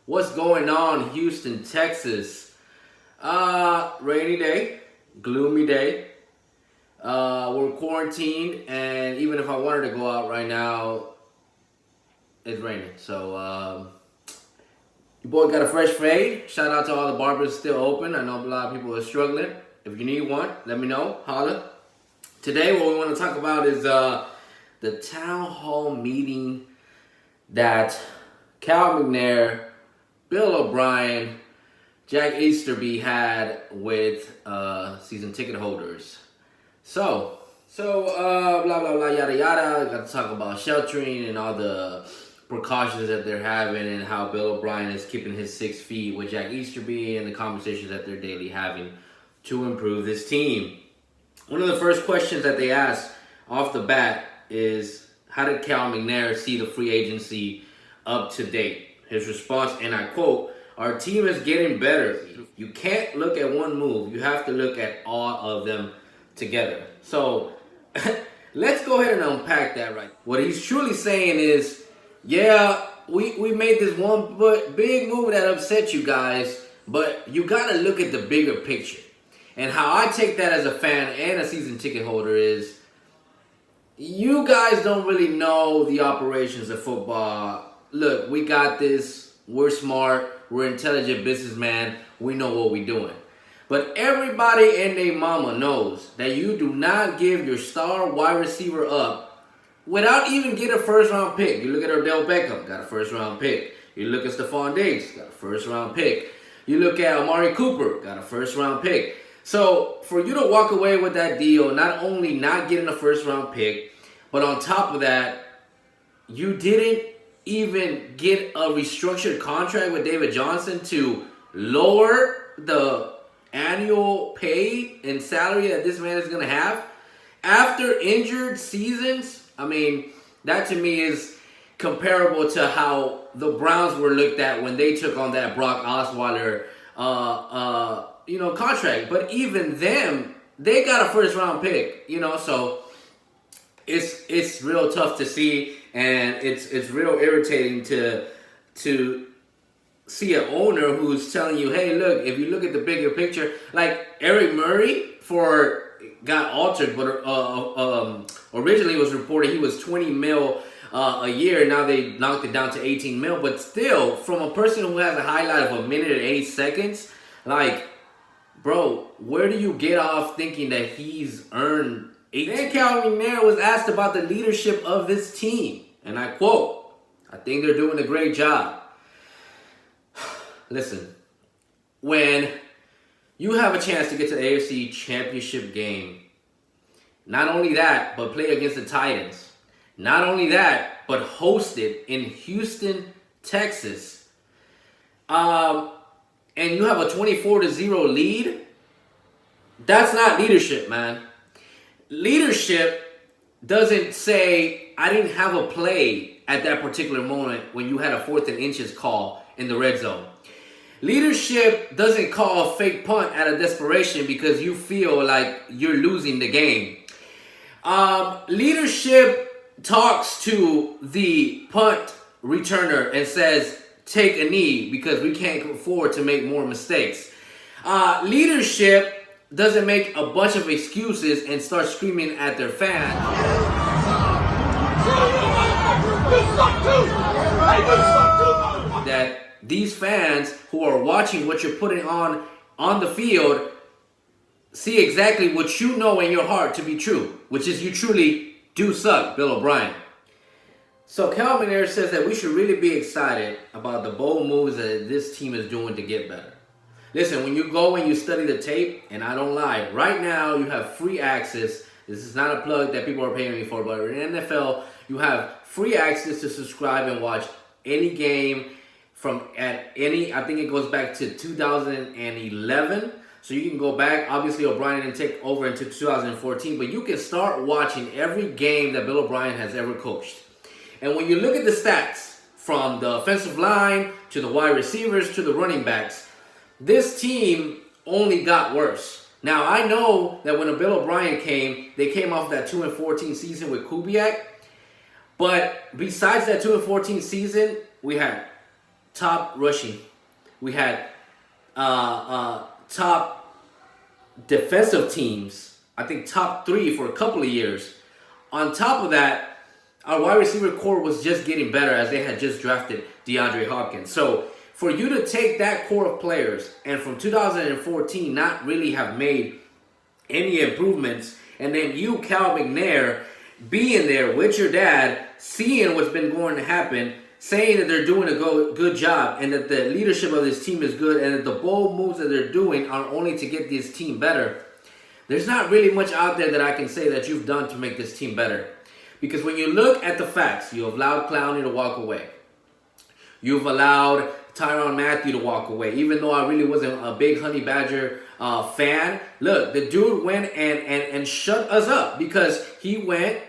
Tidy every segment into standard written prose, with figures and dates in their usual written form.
What's going on, Houston, Texas? Rainy day, gloomy day. We're quarantined, and even if I wanted to go out right now, it's raining. So, your boy got a fresh fade. Shout out to all the barbers still open. I know a lot of people are struggling. If you need one, let me know. Holla. Today, what we want to talk about is the town hall meeting that Cal McNair, Bill Obrien, Jack Easterby had with season ticket holders. So blah blah blah yada yada. Got to talk about sheltering and all the precautions that they're having, and how Bill Obrien is keeping his 6 feet with Jack Easterby, and the conversations that they're daily having to improve this team. One of the first questions that they asked off the bat is, how did Cal McNair see the free agency up to date? His response, and I quote, "Our team is getting better. You can't look at one move. You have to look at all of them together." So let's go ahead and unpack that right. What he's truly saying is, yeah, we made this one big move that upset you guys, but you got to look at the bigger picture. And how I take that as a fan and a season ticket holder is, you guys don't really know the operations of football. Look, we got this. We're smart. We're intelligent businessmen. We know what we're doing. But everybody and their mama knows that you do not give your star wide receiver up without even getting a first-round pick. You look at Odell Beckham, got a first-round pick. You look at Stephon Diggs, got a first-round pick. You look at Amari Cooper, got a first-round pick. So for you to walk away with that deal, not only not getting a first-round pick, but on top of that, you didn't even get a restructured contract with David Johnson to lower the annual pay and salary that this man is going to have after injured seasons. I mean, that to me is comparable to how the Browns were looked at when they took on that Brock Osweiler contract. But even them, they got a first round pick, so it's real tough to see, and it's real irritating to see an owner who's telling you, hey, look, if you look at the bigger picture, like Eric Murray got altered, but originally it was reported he was 20 mil a year. Now they knocked it down to 18 mil, but still, from a person who has a highlight of 1 minute and 8 seconds, like, bro, where do you get off thinking that he's earned 18? Then Cal McNair was asked about the leadership of this team, and I quote, "I think they're doing a great job." Listen, when you have a chance to get to the AFC Championship game, not only that, but play against the Titans, not only that, but host it in Houston, Texas, and you have a 24-0 lead, that's not leadership, man. Leadership doesn't say, I didn't have a play at that particular moment when you had a 4th and inches call in the red zone. Leadership doesn't call a fake punt out of desperation because you feel like you're losing the game. Leadership talks to the punt returner and says, take a knee because we can't afford to make more mistakes. Leadership doesn't make a bunch of excuses and start screaming at their fans that these fans who are watching what you're putting on the field see exactly what you know in your heart to be true, which is you truly do suck, Bill Obrien. So Cal McNair says that we should really be excited about the bold moves that this team is doing to get better. Listen, when you go and you study the tape, and I don't lie, right now you have free access. This is not a plug that people are paying me for, but in the NFL, you have free access to subscribe and watch any game I think it goes back to 2011. So you can go back. Obviously, Obrien didn't take over until 2014, but you can start watching every game that Bill Obrien has ever coached. And when you look at the stats, from the offensive line to the wide receivers to the running backs, this team only got worse. Now, I know that when Bill Obrien came, they came off that 2-14 season with Kubiak. But besides that 2-14 season, we had top rushing. We had top defensive teams. I think top 3 for a couple of years. On top of that, our wide receiver core was just getting better as they had just drafted DeAndre Hopkins. So for you to take that core of players and from 2014 not really have made any improvements, and then you, Cal McNair, being there with your dad, seeing what's been going to happen, saying that they're doing a good job and that the leadership of this team is good and that the bold moves that they're doing are only to get this team better, there's not really much out there that I can say that you've done to make this team better. Because when you look at the facts, you have allowed Clowney to walk away. You've allowed Tyrann Mathieu to walk away. Even though I really wasn't a big Honey Badger fan, look, the dude went and shut us up because he went,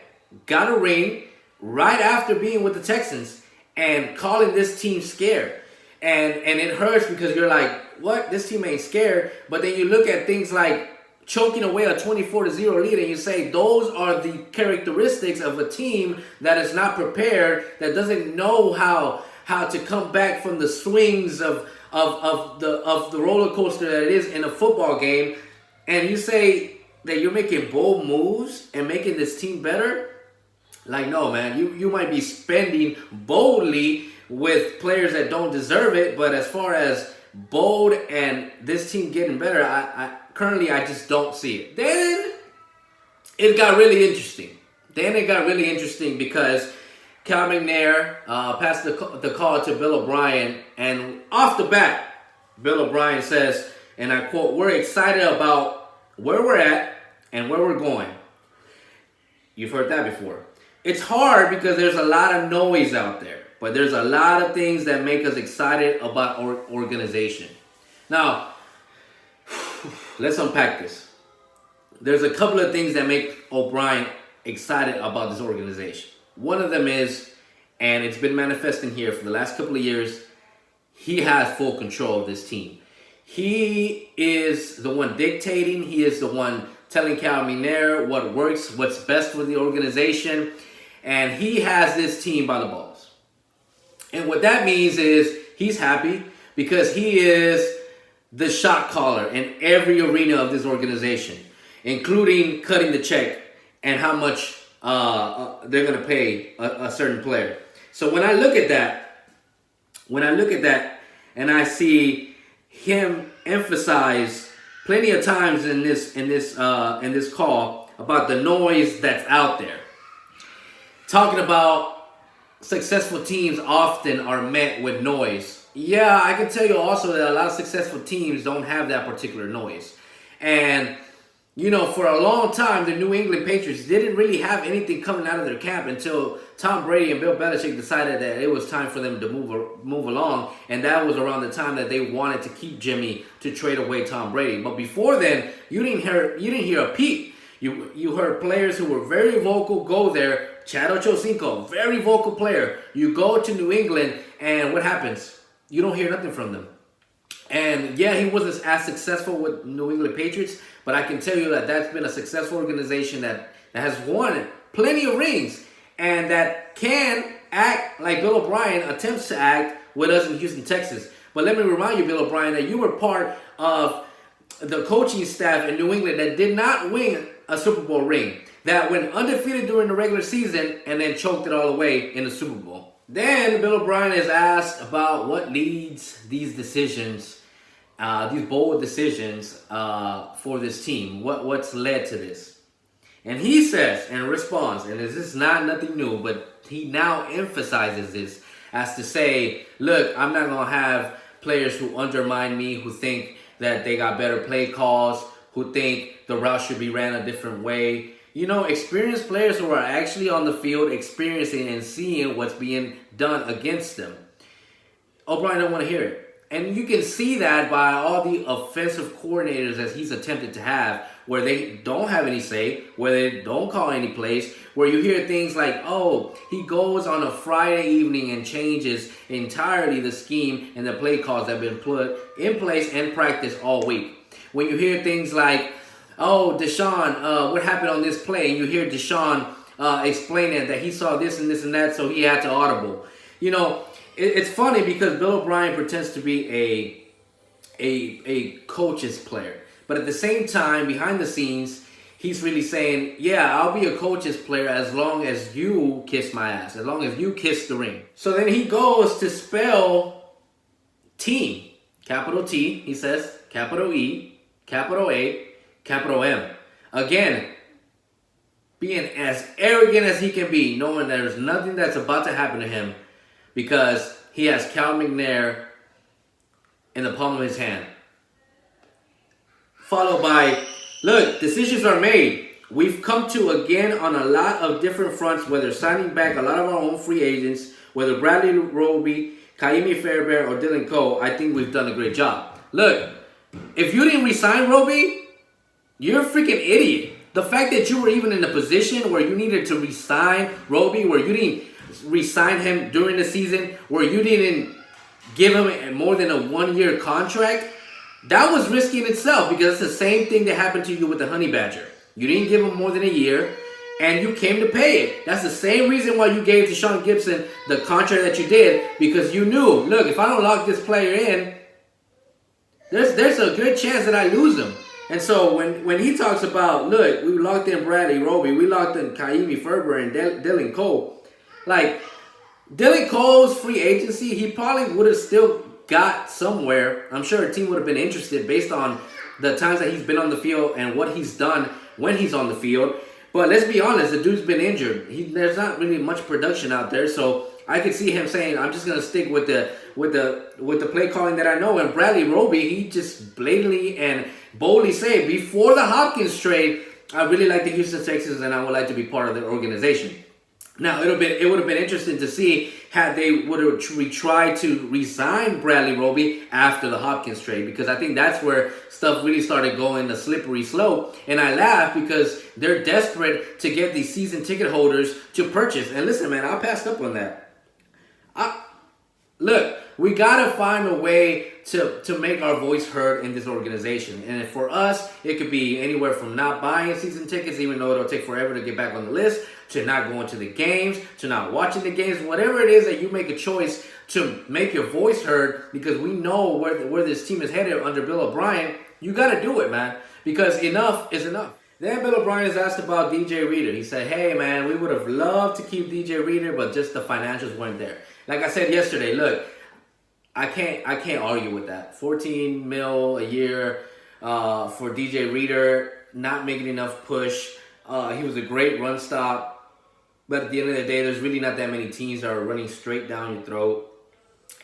got a ring right after being with the Texans and calling this team scared. And it hurts because you're like, what? This team ain't scared. But then you look at things like choking away a 24-0 lead and you say those are the characteristics of a team that is not prepared, that doesn't know how to come back from the swings of the roller coaster that it is in a football game. And you say that you're making bold moves and making this team better. Like, no, man, you might be spending boldly with players that don't deserve it, but as far as bold and this team getting better, I currently just don't see it. Then it got really interesting. Because Cal McNair passed the call to Bill Obrien, and off the bat, Bill Obrien says, and I quote, "We're excited about where we're at and where we're going." You've heard that before. It's hard because there's a lot of noise out there, but there's a lot of things that make us excited about our organization. Now, let's unpack this. There's a couple of things that make Obrien excited about this organization. One of them is, and it's been manifesting here for the last couple of years, he has full control of this team. He is the one dictating. He is the one telling Cal McNair what works, what's best for the organization. And he has this team by the balls. And what that means is he's happy because he is the shot caller in every arena of this organization, including cutting the check and how much they're going to pay a certain player. So when I look at that, and I see him emphasize plenty of times in this call about the noise that's out there, talking about successful teams often are met with noise. Yeah, I can tell you also that a lot of successful teams don't have that particular noise. And, you know, for a long time, the New England Patriots didn't really have anything coming out of their camp until Tom Brady and Bill Belichick decided that it was time for them to move along. And that was around the time that they wanted to keep Jimmy to trade away Tom Brady. But before then, you didn't hear a peep. You heard players who were very vocal go there. Chad Ochocinco, very vocal player. You go to New England, and what happens? You don't hear nothing from them. And yeah, he wasn't as successful with New England Patriots, but I can tell you that that's been a successful organization that has won plenty of rings and that can act like Bill Obrien attempts to act with us in Houston, Texas. But let me remind you, Bill Obrien, that you were part of the coaching staff in New England that did not win a Super Bowl ring, that went undefeated during the regular season and then choked it all away in the Super Bowl. Then Bill Obrien is asked about what leads these decisions, these bold decisions for this team. What's led to this? And he says and responds, and this is nothing new, but he now emphasizes this as to say, look, I'm not going to have players who undermine me, who think that they got better play calls, who think the route should be ran a different way. You know, experienced players who are actually on the field experiencing and seeing what's being done against them. Obrien don't want to hear it. And you can see that by all the offensive coordinators that he's attempted to have, where they don't have any say, where they don't call any plays, where you hear things like, oh, he goes on a Friday evening and changes entirely the scheme and the play calls that have been put in place and practiced all week. When you hear things like, oh, Deshaun, what happened on this play? And you hear Deshaun explaining that he saw this and this and that, so he had to audible. You know, it's funny because Bill O'Brien pretends to be a coach's player, but at the same time, behind the scenes, he's really saying, yeah, I'll be a coach's player as long as you kiss my ass, as long as you kiss the ring. So then he goes to spell team, capital T, he says, capital E, capital A, capital M. Again, being as arrogant as he can be, knowing there's nothing that's about to happen to him because he has Cal McNair in the palm of his hand. Followed by, look, decisions are made. We've come to again on a lot of different fronts, whether signing back a lot of our own free agents, whether Bradley Roby, Kaimi Fairbairn, or Dylan Cole, I think we've done a great job. Look, if you didn't resign Roby, you're a freaking idiot. The fact that you were even in a position where you needed to resign Roby, where you didn't resign him during the season, where you didn't give him more than a 1-year contract, that was risky in itself because it's the same thing that happened to you with the Honey Badger. You didn't give him more than a year, and you came to pay it. That's the same reason why you gave to Sean Gibson the contract that you did, because you knew, look, if I don't lock this player in, there's a good chance that I lose him. And so when he talks about, look, we locked in Bradley Roby, we locked in Kaimi Fairbairn and Dylan Cole, like, Dylan Cole's free agency, he probably would have still got somewhere. I'm sure a team would have been interested based on the times that he's been on the field and what he's done when he's on the field. But let's be honest, the dude's been injured. There's not really much production out there, so I could see him saying, "I'm just gonna stick with the play calling that I know." And Bradley Roby, he just blatantly and boldly said, before the Hopkins trade, I really like the Houston Texans and I would like to be part of the organization. Now, it would have been interesting to see had they would have tried to resign Bradley Roby after the Hopkins trade, because I think that's where stuff really started going a slippery slope. And I laugh because they're desperate to get these season ticket holders to purchase. And listen, man, I passed up on that. Look, we got to find a way to make our voice heard in this organization. And for us, it could be anywhere from not buying season tickets, even though it'll take forever to get back on the list, to not going to the games, to not watching the games, whatever it is that you make a choice to make your voice heard, because we know where this team is headed under Bill O'Brien. You got to do it, man, because enough is enough. Then Bill O'Brien is asked about DJ Reader. He said, hey, man, we would have loved to keep DJ Reader, but just the financials weren't there. Like I said yesterday, look, I can't argue with that. $14 million a year for DJ Reader, not making enough push. He was a great run stop. But at the end of the day, there's really not that many teams that are running straight down your throat.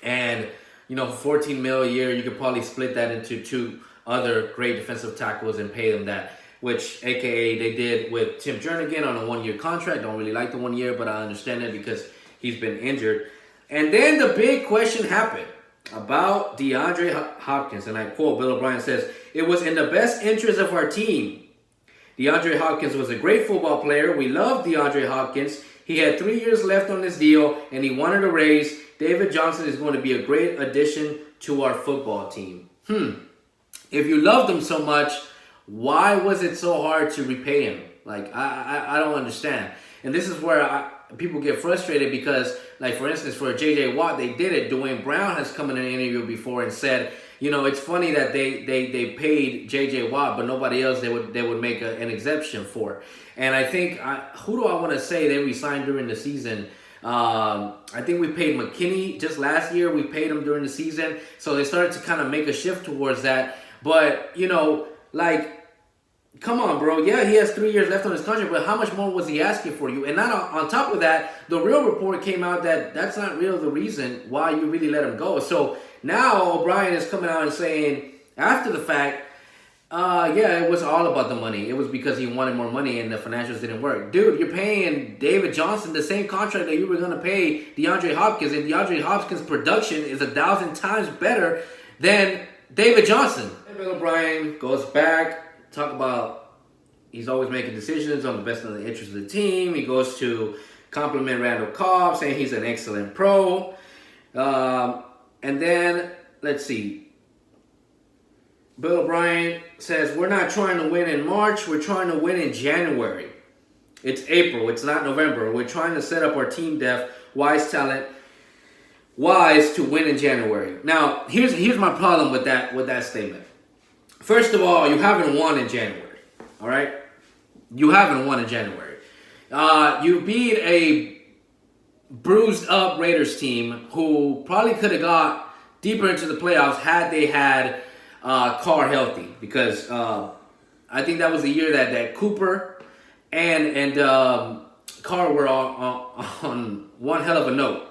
And, you know, for $14 million a year, you could probably split that into 2 other great defensive tackles and pay them that, which, a.k.a. they did with Tim Jernigan on a 1-year contract. Don't really like the 1 year, but I understand it because he's been injured. And then the big question happened about DeAndre Hopkins. And I quote, Bill O'Brien says, "It was in the best interest of our team. DeAndre Hopkins was a great football player. We love DeAndre Hopkins. He had 3 years left on his deal, and he wanted a raise. David Johnson is going to be a great addition to our football team." If you loved him so much, why was it so hard to repay him? Like, I don't understand. And this is where people get frustrated because, like, for instance, for J.J. Watt, they did it. Dwayne Brown has come in an interview before and said, you know, it's funny that they paid J.J. Watt, but nobody else they would make an exception for. And I think, who do I want to say they re-signed during the season? I think we paid McKinney just last year. We paid him during the season. So they started to kind of make a shift towards that. But, you know, like, come on, bro. Yeah, he has 3 years left on his contract, but how much more was he asking for you? And not on top of that, the real report came out that that's not really the reason why you really let him go. So now Obrien is coming out and saying, after the fact, yeah, it was all about the money. It was because he wanted more money and the financials didn't work. Dude, you're paying David Johnson the same contract that you were going to pay DeAndre Hopkins, and DeAndre Hopkins' production is 1,000 times better than David Johnson. And Bill O'Brien goes back, talk about he's always making decisions on the best of the interest of the team. He goes to compliment Randall Cobb, saying he's an excellent pro. And then, let's see. Bill O'Brien says, we're not trying to win in March. We're trying to win in January. It's April. It's not November. We're trying to set up our team depth, wise talent, wise to win in January. Now, here's my problem with that statement. First of all, you haven't won in January. All right, you haven't won in January. You beat a bruised up Raiders team who probably could have got deeper into the playoffs had they had Carr healthy, because I think that was the year that Cooper and Carr were on one hell of a note.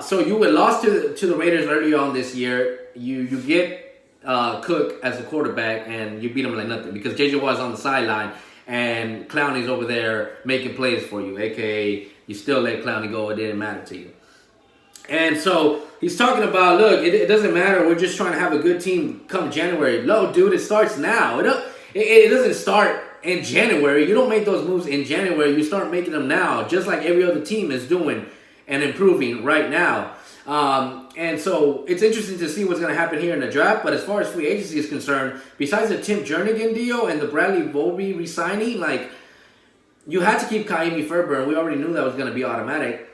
So you had lost to the Raiders early on this year. You get Cook as the quarterback, and you beat him like nothing because J.J. Watt's on the sideline and Clowney's over there making plays for you, a.k.a. you still let Clowney go. It didn't matter to you. And so he's talking about, look, it doesn't matter. We're just trying to have a good team come January. No, dude, it starts now. It doesn't start in January. You don't make those moves in January. You start making them now, just like every other team is doing and improving right now. And so it's interesting to see what's going to happen here in the draft. But as far as free agency is concerned, besides the Tim Jernigan deal and the Bradley Volpe re-signing, like, you had to keep Kaimi Fairburn. We already knew that was going to be automatic.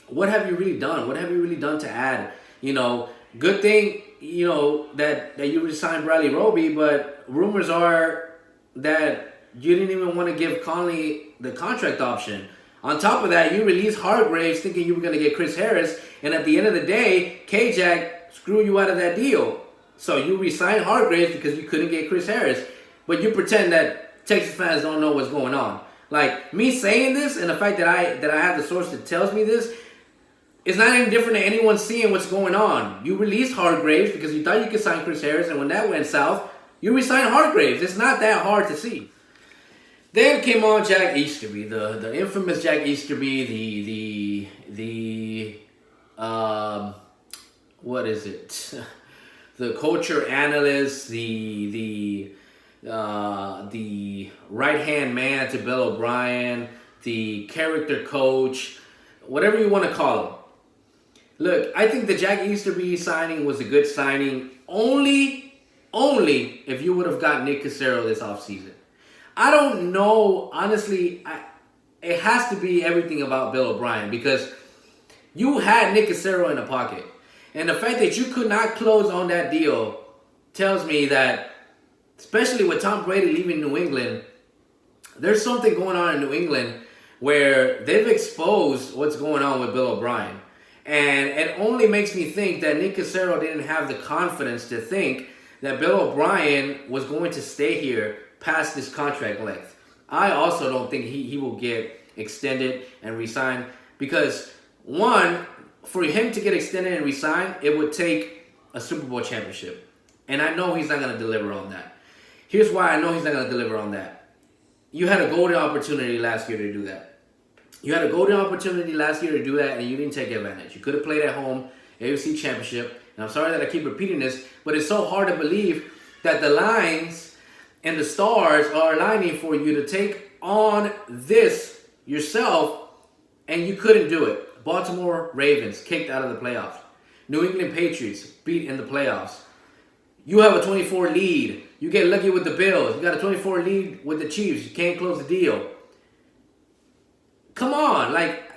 What have you really done? What have you really done to add? Good thing, that you re-signed Bradley Roby, but rumors are that you didn't even want to give Conley the contract option. On top of that, you released Hargraves thinking you were going to get Chris Harris, and at the end of the day, K-Jack screwed you out of that deal. So you re-signed Hargraves because you couldn't get Chris Harris, but you pretend that Texas fans don't know what's going on. Like, me saying this and the fact that I have the source that tells me this, it's not any different than anyone seeing what's going on. You released Hargraves because you thought you could sign Chris Harris, and when that went south, you re-signed Hargraves. It's not that hard to see. Then came on Jack Easterby, the infamous Jack Easterby, what is it? The culture analyst, the right-hand man to Bill Obrien, the character coach, whatever you want to call him. Look, I think the Jack Easterby signing was a good signing only if you would have got Nick Cassero this offseason. I don't know, honestly, it has to be everything about Bill O'Brien, because you had Nick Cassero in the pocket. And the fact that you could not close on that deal tells me that, especially with Tom Brady leaving New England, there's something going on in New England where they've exposed what's going on with Bill O'Brien. And it only makes me think that Nick Cassero didn't have the confidence to think that Bill O'Brien was going to stay here past this contract length. I also don't think he will get extended and re-signed, because, one, for him to get extended and re-signed, it would take a Super Bowl championship. And I know he's not going to deliver on that. Here's why I know he's not going to deliver on that. You had a golden opportunity last year to do that. You had a golden opportunity last year to do that, and you didn't take advantage. You could have played at home, AFC Championship. And I'm sorry that I keep repeating this, but it's so hard to believe that the lines and the stars are aligning for you to take on this yourself, and you couldn't do it. Baltimore Ravens kicked out of the playoffs. New England Patriots beat in the playoffs. You have a 24 lead. You get lucky with the Bills. You got a 24 lead with the Chiefs. You can't close the deal. Come on, like,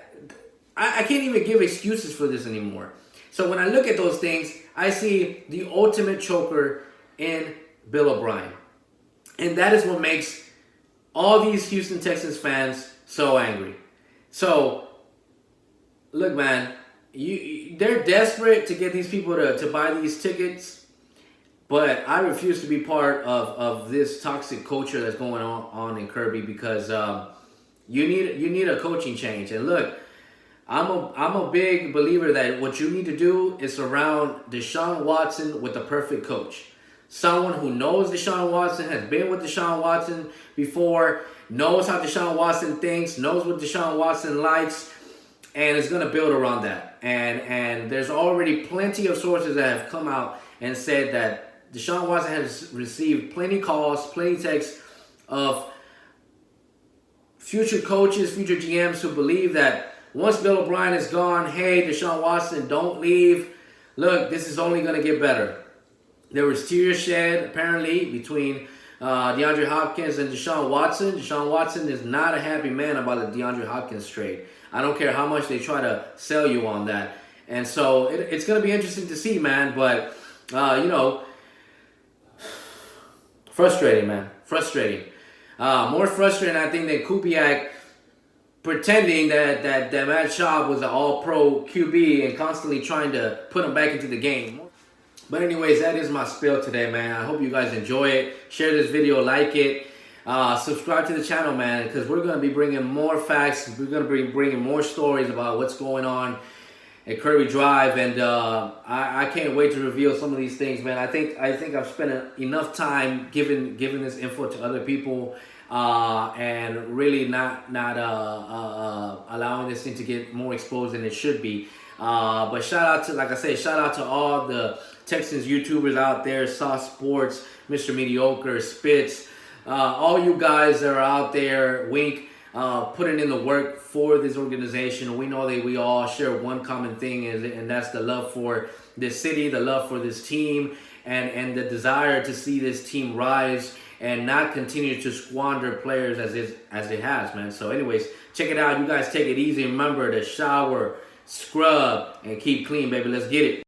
I can't even give excuses for this anymore. So when I look at those things, I see the ultimate choker in Bill O'Brien. And that is what makes all these Houston Texans fans so angry. So, look, man, they're desperate to get these people to buy these tickets, but I refuse to be part of this toxic culture that's going on in Kirby, because you need a coaching change. And look, I'm a big believer that what you need to do is surround Deshaun Watson with the perfect coach. Someone who knows Deshaun Watson, has been with Deshaun Watson before, knows how Deshaun Watson thinks, knows what Deshaun Watson likes, and is going to build around that. And there's already plenty of sources that have come out and said that Deshaun Watson has received plenty calls, plenty texts of future coaches, future GMs who believe that once Bill O'Brien is gone, hey, Deshaun Watson, don't leave. Look, this is only going to get better. There was tears shed, apparently, between DeAndre Hopkins and Deshaun Watson. Deshaun Watson is not a happy man about the DeAndre Hopkins trade. I don't care how much they try to sell you on that. And so it's going to be interesting to see, man. But, you know, frustrating, man. Frustrating. More frustrating, I think, than Kubiak pretending that Matt Schaub was an all-pro QB and constantly trying to put him back into the game. But anyways, that is my spiel today, man. I hope you guys enjoy it. Share this video, like it. Subscribe to the channel, man, because we're going to be bringing more facts. We're going to be bringing more stories about what's going on at Kirby Drive, and I can't wait to reveal some of these things, man. I think I've spent enough time giving this info to other people, and really not allowing this thing to get more exposed than it should be. But shout out to, like I said, shout out to all the Texans YouTubers out there, Sauce Sports, Mr. Mediocre, Spitz, all you guys that are out there, Wink, putting in the work for this organization. We know that we all share one common thing, and that's the love for this city, the love for this team, and the desire to see this team rise and not continue to squander players as it has, man. So anyways, check it out. You guys take it easy. Remember to shower, scrub, and keep clean, baby. Let's get it.